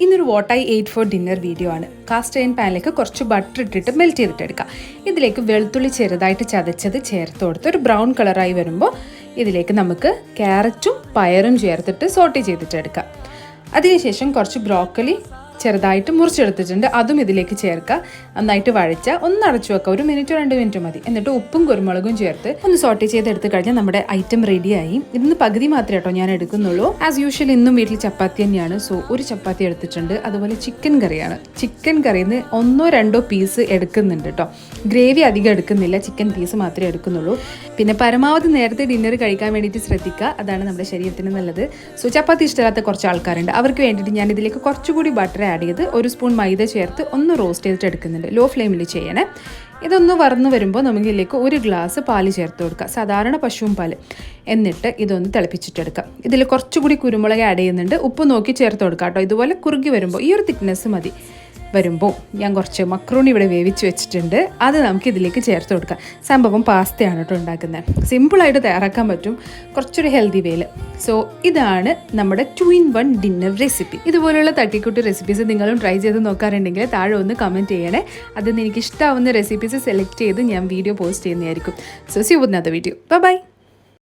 ഇന്നൊരു what I ate four dinner video ആണ്. Cast iron പാനിലേക്ക് കുറച്ച് ബട്ടർ ഇട്ടിട്ട് മെൽറ്റ് ചെയ്തിട്ടെടുക്കാം. ഇതിലേക്ക് വെളുത്തുള്ളി ചെറുതായിട്ട് ചതച്ചത് ചേർത്ത് കൊടുത്ത് ഒരു ബ്രൗൺ കളറായി വരുമ്പോൾ ഇതിലേക്ക് നമുക്ക് ക്യാരറ്റും പയറും ചേർത്തിട്ട് സോട്ട് ചെയ്തിട്ടെടുക്കാം. അതിനുശേഷം കുറച്ച് ബ്രോക്കലി ചെറുതായിട്ട് മുറിച്ചെടുത്തിട്ടുണ്ട്, അതും ഇതിലേക്ക് ചേർക്കുക. നന്നായിട്ട് വഴച്ച ഒന്ന് അടച്ചു വെക്കുക, 1 മിനിറ്റോ 2 മിനിറ്റോ മതി. എന്നിട്ട് ഉപ്പും കുരുമുളകും ചേർത്ത് ഒന്ന് സോട്ട് ചെയ്തെടുത്ത് കഴിഞ്ഞാൽ നമ്മുടെ ഐറ്റം റെഡിയായി. ഇതിന് പകുതി മാത്രമേ കേട്ടോ ഞാൻ എടുക്കുന്നുള്ളൂ. ആസ് യൂഷ്വൽ ഇന്നും വീട്ടിൽ ചപ്പാത്തി തന്നെയാണ്. സോ ഒരു ചപ്പാത്തി എടുത്തിട്ടുണ്ട്. അതുപോലെ ചിക്കൻ കറിയാണ്. ചിക്കൻ കറിയിൽ നിന്ന് 1-2 പീസ് എടുക്കുന്നുണ്ട് കേട്ടോ. ഗ്രേവി അധികം എടുക്കുന്നില്ല, ചിക്കൻ പീസ് മാത്രമേ എടുക്കുന്നുള്ളൂ. പിന്നെ പരമാവധി നേരത്തെ ഡിന്നർ കഴിക്കാൻ വേണ്ടിയിട്ട് ശ്രദ്ധിക്കുക, അതാണ് നമ്മുടെ ശരീരത്തിന് നല്ലത്. സോ ചപ്പാത്തി ഇഷ്ടമില്ലാത്ത കുറച്ച് ആൾക്കാരുണ്ട്, അവർക്ക് വേണ്ടിയിട്ട് ഞാൻ ഇതിലേക്ക് കുറച്ചുകൂടി ബട്ടർ ആഡ് ചെയ്ത് 1 സ്പൂൺ മൈദ ചേർത്ത് ഒന്ന് റോസ്റ്റ് ചെയ്തിട്ട് എടുക്കുന്നുണ്ട്. ലോ ഫ്ലെയിമിൽ ചെയ്യണേ. ഇതൊന്ന് വറന്ന് വരുമ്പോൾ നമുക്ക് ഇതിലേക്ക് 1 ഗ്ലാസ് പാല് ചേർത്ത് കൊടുക്കുക, സാധാരണ പശുവും പാല്. എന്നിട്ട് ഇതൊന്ന് തിളപ്പിച്ചിട്ടെടുക്കാം. ഇതിൽ കുറച്ചുകൂടി കുരുമുളക് ആഡ് ചെയ്യുന്നുണ്ട്. ഉപ്പ് നോക്കി ചേർത്ത് കൊടുക്കാം കേട്ടോ. ഇതുപോലെ കുറുകി വരുമ്പോൾ ഈ ഒരു തിക്നെസ് മതി. വരുമ്പോൾ ഞാൻ കുറച്ച് മക്രോണി ഇവിടെ വേവിച്ച് വെച്ചിട്ടുണ്ട്, അത് നമുക്ക് ഇതിലേക്ക് ചേർത്ത് കൊടുക്കാം. സംഭവം പാസ്തയാണ് കേട്ടോ ഉണ്ടാക്കുന്നത്. സിമ്പിളായിട്ട് തയ്യാറാക്കാൻ പറ്റും, കുറച്ചൊരു ഹെൽത്തി വേയിൽ. സോ ഇതാണ് നമ്മുടെ 2-in-1 ഡിന്നർ റെസിപ്പി. ഇതുപോലെയുള്ള തട്ടിക്കൂട്ട് റെസിപ്പീസ് നിങ്ങളും ട്രൈ ചെയ്ത് നോക്കാറുണ്ടെങ്കിൽ താഴെ ഒന്ന് കമൻറ്റ് ചെയ്യണേ. അതിൽ നിന്ന് എനിക്ക് ഇഷ്ടമാവുന്ന റെസിപ്പീസ് സെലക്ട് ചെയ്ത് ഞാൻ വീഡിയോ പോസ്റ്റ് ചെയ്യുന്നതായിരിക്കും. So see you with another video. By.